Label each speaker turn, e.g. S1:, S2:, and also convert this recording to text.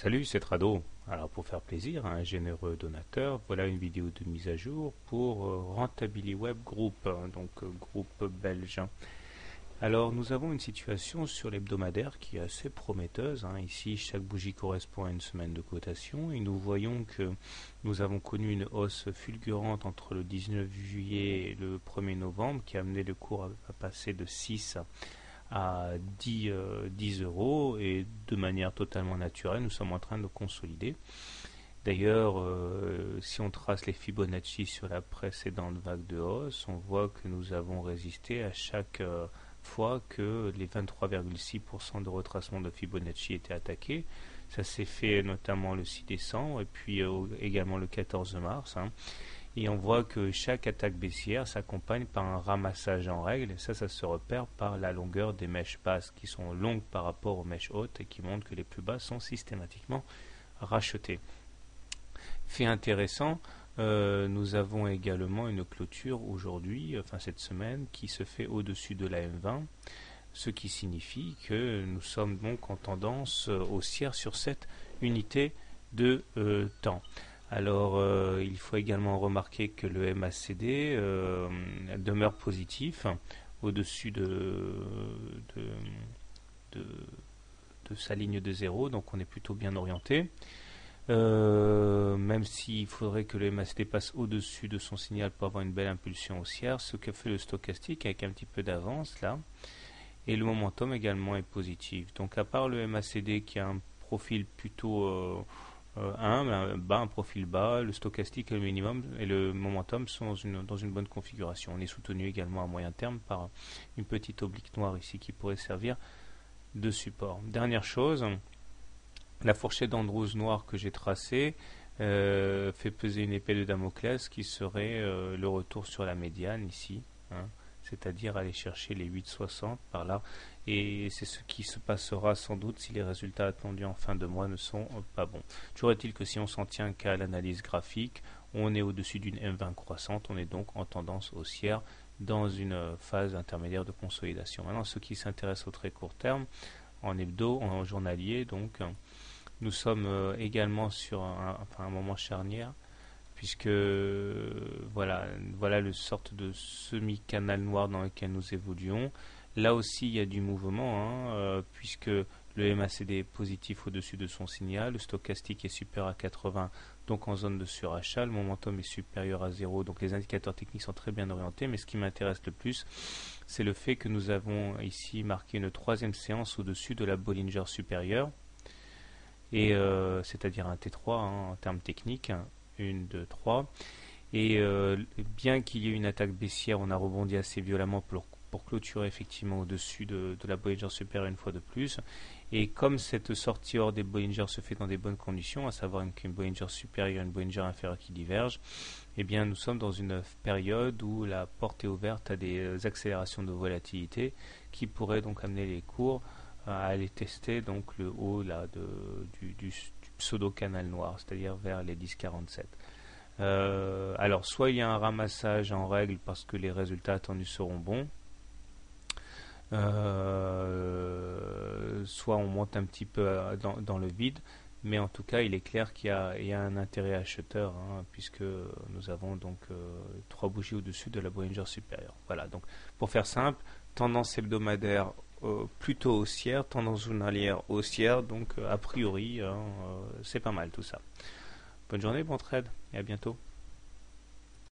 S1: Salut, c'est Trado. Alors pour faire plaisir à un généreux donateur, voilà une vidéo de mise à jour pour Rentability Web Group, groupe belge. Alors nous avons une situation sur l'hebdomadaire qui est assez prometteuse. Ici, chaque bougie correspond à une semaine de cotation et nous voyons que nous avons connu une hausse fulgurante entre le 19 juillet et le 1er novembre qui a amené le cours à passer de 6 à 10 euros, et de manière totalement naturelle nous sommes en train de consolider. D'ailleurs, si on trace les Fibonacci sur la précédente vague de hausse, on voit que nous avons résisté à chaque fois que les 23,6% de retracement de Fibonacci étaient attaqués. Ça s'est fait notamment le 6 décembre et puis également le 14 mars. Et on voit que chaque attaque baissière s'accompagne par un ramassage en règle, et ça se repère par la longueur des mèches basses qui sont longues par rapport aux mèches hautes et qui montrent que les plus basses sont systématiquement rachetées. Fait intéressant, nous avons également une clôture aujourd'hui, cette semaine, qui se fait au-dessus de la M20, ce qui signifie que nous sommes donc en tendance haussière sur cette unité de temps. Alors, il faut également remarquer que le MACD demeure positif au-dessus de sa ligne de 0, donc on est plutôt bien orienté. Même s'il faudrait que le MACD passe au-dessus de son signal pour avoir une belle impulsion haussière, ce que fait le stochastique avec un petit peu d'avance là, et le momentum également est positif. Donc à part le MACD qui a un profil plutôt un profil bas, le stochastique et le minimum et le momentum sont dans une bonne configuration. On est soutenu également à moyen terme par une petite oblique noire ici qui pourrait servir de support. Dernière chose, la fourchette d'Andrews noire que j'ai tracée fait peser une épée de Damoclès qui serait le retour sur la médiane ici, c'est-à-dire aller chercher les 8,60 par là, et c'est ce qui se passera sans doute si les résultats attendus en fin de mois ne sont pas bons. Toujours est-il que si on s'en tient qu'à l'analyse graphique, on est au-dessus d'une M20 croissante, on est donc en tendance haussière dans une phase intermédiaire de consolidation. Maintenant, ceux qui s'intéressent au très court terme, en hebdo, en journalier, donc nous sommes également sur un moment charnière, puisque voilà le sorte de semi-canal noir dans lequel nous évoluons. Là aussi il y a du mouvement, puisque le MACD est positif au-dessus de son signal, le stochastique est supérieur à 80, donc en zone de surachat, le momentum est supérieur à 0, donc les indicateurs techniques sont très bien orientés, mais ce qui m'intéresse le plus, c'est le fait que nous avons ici marqué une troisième séance au-dessus de la Bollinger supérieure, et c'est-à-dire un T3 en termes techniques, 1, 2, 3. Et bien qu'il y ait une attaque baissière, on a rebondi assez violemment pour clôturer effectivement au-dessus de la Bollinger supérieure une fois de plus. Et comme cette sortie hors des Bollinger se fait dans des bonnes conditions, à savoir qu'une Bollinger supérieure et une Bollinger inférieure qui divergent, eh bien nous sommes dans une période où la porte est ouverte à des accélérations de volatilité qui pourraient donc amener les cours à aller tester donc le haut là du pseudo-canal noir, c'est-à-dire vers les 10,47. Alors soit il y a un ramassage en règle parce que les résultats attendus seront bons, soit on monte un petit peu dans le vide, mais en tout cas il est clair qu'il y a un intérêt acheteur, puisque nous avons donc 3 bougies au-dessus de la Bollinger supérieure. Voilà, donc pour faire simple, tendance hebdomadaire plutôt haussière, tendance journalière haussière, donc a priori c'est pas mal tout ça. Bonne journée, bon trade et à bientôt.